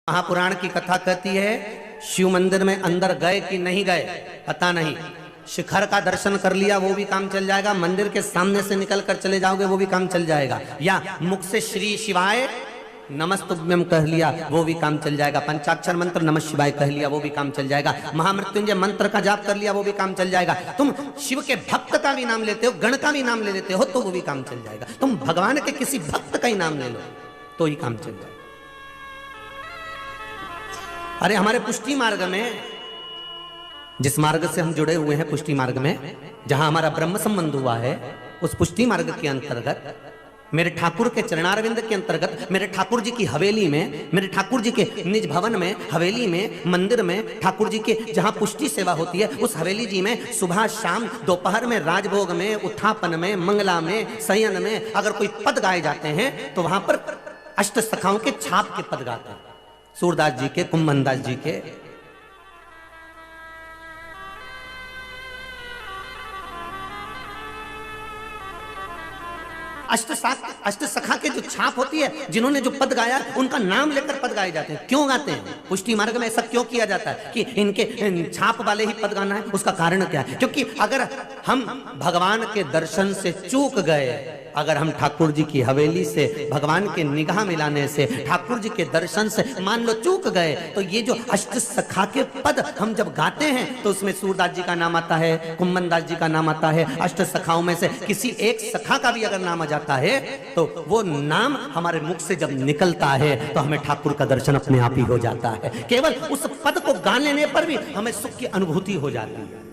महापुराण की कथा कहती है शिव मंदिर में अंदर गए कि नहीं गए पता नहीं, शिखर का दर्शन कर लिया वो भी काम चल जाएगा, मंदिर के सामने से निकल कर चले जाओगे वो भी काम चल जाएगा, या मुख से श्री शिवाय नमस्तुभ्यम कह लिया वो भी काम चल जाएगा, पंचाक्षर मंत्र नमः शिवाय कह लिया वो भी काम चल जाएगा, महामृत्युंजय मंत्र का जाप कर लिया वो भी काम चल जाएगा, तुम शिव के भक्त का भी नाम लेते हो, गण का भी नाम ले लेते हो तो वो भी काम चल जाएगा, तुम भगवान के किसी भक्त का ही नाम ले लो तो ही काम चल जाएगा। अरे हमारे पुष्टि मार्ग में, जिस मार्ग से हम जुड़े हुए हैं पुष्टि मार्ग में, जहां हमारा ब्रह्म संबंध हुआ है, उस पुष्टि मार्ग के अंतर्गत मेरे ठाकुर के चरणारविंद के अंतर्गत, मेरे ठाकुर जी की हवेली में, मेरे ठाकुर जी के निज भवन में, हवेली में, मंदिर में, ठाकुर जी के जहां पुष्टि सेवा होती है उस हवेली जी में सुबह शाम दोपहर में, राजभोग में, उत्थापन में, मंगला में, शयन में अगर कोई पद गाए जाते हैं तो वहां पर अष्ट सखाओं के छाप के पद गाते हैं, सूरदास जी के, कुंभनदास जी के। अष्ट सखा के जो छाप होती है, जिन्होंने जो पद गाया उनका नाम लेकर पद गाए जाते हैं। क्यों गाते हैं? पुष्टि मार्ग में ऐसा क्यों किया जाता है कि इनके छाप वाले ही पद गाना है? उसका कारण क्या है? क्योंकि अगर हम भगवान के दर्शन से चूक गए, अगर हम ठाकुर जी की हवेली से भगवान के निगाह मिलाने से, ठाकुर जी के दर्शन से मान लो चूक गए, तो ये जो अष्ट सखा के पद हम जब गाते हैं तो उसमें सूरदास जी का नाम आता है, कुंभनदास जी का नाम आता है, अष्ट सखाओं में से किसी एक सखा का भी अगर नाम आ जाता है तो वो नाम हमारे मुख से जब निकलता है तो हमें ठाकुर का दर्शन अपने आप ही हो जाता है। केवल उस पद को गा लेने पर भी हमें सुख की अनुभूति हो जाती है।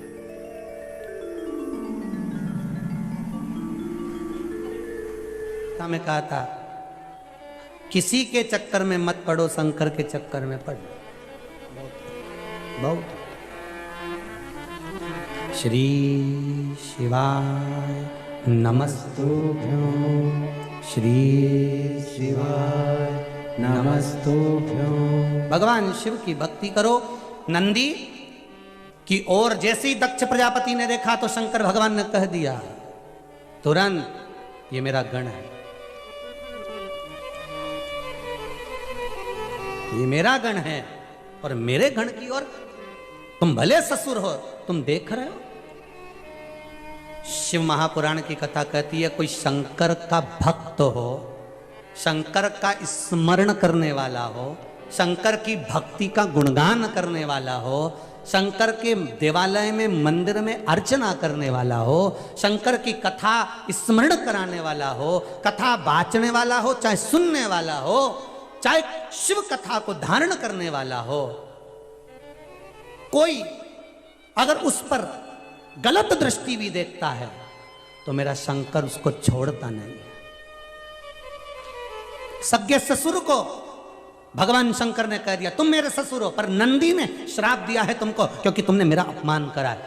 में कहा था किसी के चक्कर में मत पड़ो, शंकर के चक्कर में पड़ो। बहुत श्री शिवाय नमस्तुभ्यों, श्री शिवाय नमस्तुभ्यों। भगवान शिव की भक्ति करो। नंदी की ओर जैसे ही दक्ष प्रजापति ने देखा तो शंकर भगवान ने कह दिया तुरंत, ये मेरा गण है, ये मेरा गण है, और मेरे गण की ओर तुम भले ससुर हो, तुम देख रहे हो। शिव महापुराण की कथा कहती है कोई शंकर का भक्त हो, शंकर का स्मरण करने वाला हो, शंकर की भक्ति का गुणगान करने वाला हो, शंकर के देवालय में, मंदिर में अर्चना करने वाला हो, शंकर की कथा स्मरण कराने वाला हो, कथा बाचने वाला हो, चाहे सुनने वाला हो, चाहे शिव कथा को धारण करने वाला हो, कोई अगर उस पर गलत दृष्टि भी देखता है तो मेरा शंकर उसको छोड़ता नहीं है। सज्ञ ससुर को भगवान शंकर ने कह दिया तुम मेरे ससुर हो, पर नंदी ने श्राप दिया है तुमको क्योंकि तुमने मेरा अपमान करा है।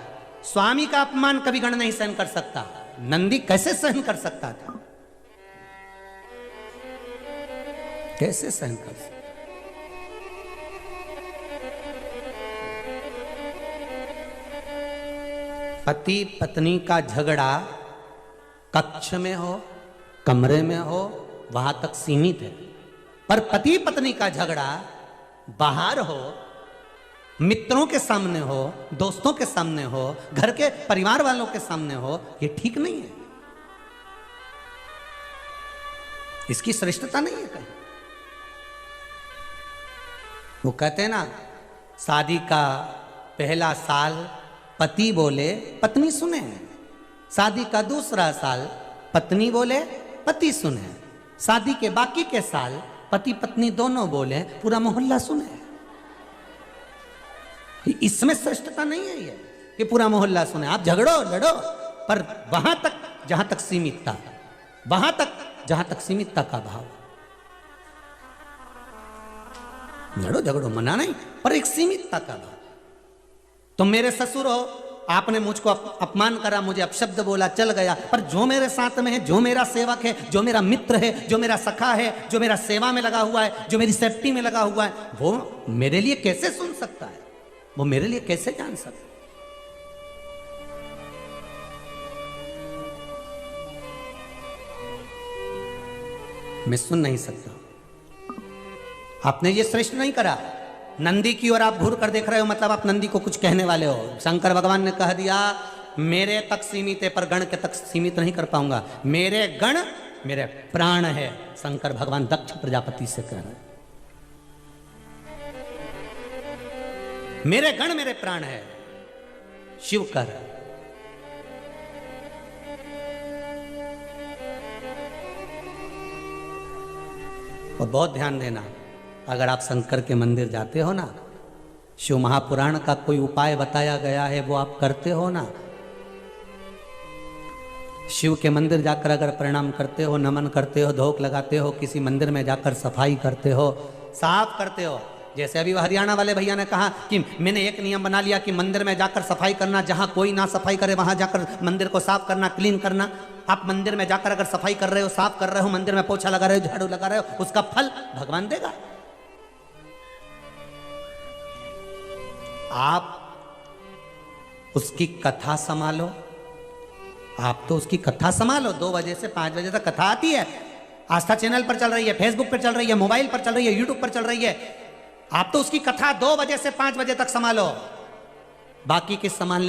स्वामी का अपमान कभी गण नहीं सहन कर सकता, नंदी कैसे सहन कर सकता था? कैसे सहन कर सकता? पति पत्नी का झगड़ा कक्ष में हो, कमरे में हो, वहां तक सीमित है, पर पति पत्नी का झगड़ा बाहर हो, मित्रों के सामने हो, दोस्तों के सामने हो, घर के परिवार वालों के सामने हो, ये ठीक नहीं है, इसकी श्रेष्ठता नहीं है कहीं। वो कहते हैं ना, शादी का पहला साल पति बोले पत्नी सुने, शादी का दूसरा साल पत्नी बोले पति सुने, शादी के बाकी के साल पति पत्नी दोनों बोले पूरा मोहल्ला सुने। इसमें श्रेष्ठता नहीं है ये कि पूरा मोहल्ला सुने। आप झगड़ो लड़ो, पर वहां तक जहां तक सीमितता, वहां तक जहां तक सीमितता का भाव। लड़ो झगड़ो मना नहीं, पर एक सीमितता का भाव। तुम मेरे ससुर हो, आपने मुझको अपमान करा, मुझे अपशब्द बोला, चल गया, पर जो मेरे साथ में है, जो मेरा सेवक है, जो मेरा मित्र है, जो मेरा सखा है, जो मेरा सेवा में लगा हुआ है, जो मेरी सेफ्टी में लगा हुआ है, वो मेरे लिए कैसे सुन सकता है? वो मेरे लिए कैसे जान सकता है? मैं सुन नहीं सकता। आपने ये श्रेष्ठ नहीं करा। नंदी की ओर आप घूर कर देख रहे हो, मतलब आप नंदी को कुछ कहने वाले हो। शंकर भगवान ने कह दिया मेरे तक सीमित है, पर गण के तक सीमित नहीं कर पाऊंगा। मेरे गण मेरे प्राण है। शंकर भगवान दक्ष प्रजापति से कह रहे हैं मेरे गण मेरे प्राण है। शिव कह रहे हैं। और बहुत ध्यान देना, अगर आप शंकर के मंदिर जाते हो ना, शिव महापुराण का कोई उपाय बताया गया है वो आप करते हो ना, शिव के मंदिर जाकर अगर प्रणाम करते हो, नमन करते हो, धोख लगाते हो, किसी मंदिर में जाकर सफाई करते हो, साफ करते हो। जैसे अभी हरियाणा वाले भैया ने कहा कि मैंने एक नियम बना लिया कि मंदिर में जाकर सफाई करना, जहां कोई ना सफाई करे वहां जाकर मंदिर को साफ करना, क्लीन करना। आप मंदिर में जाकर अगर सफाई कर रहे हो, साफ कर रहे हो, मंदिर में पोछा लगा रहे हो, झाड़ू लगा रहे हो, उसका फल भगवान देगा। आप उसकी कथा संभालो, आप तो उसकी कथा संभालो। 2 बजे से 5 बजे तक कथा आती है, आस्था चैनल पर चल रही है, फेसबुक पर चल रही है, मोबाइल पर चल रही है, यूट्यूब पर चल रही है। आप तो उसकी कथा 2 बजे से 5 बजे तक संभालो, बाकी के संभालने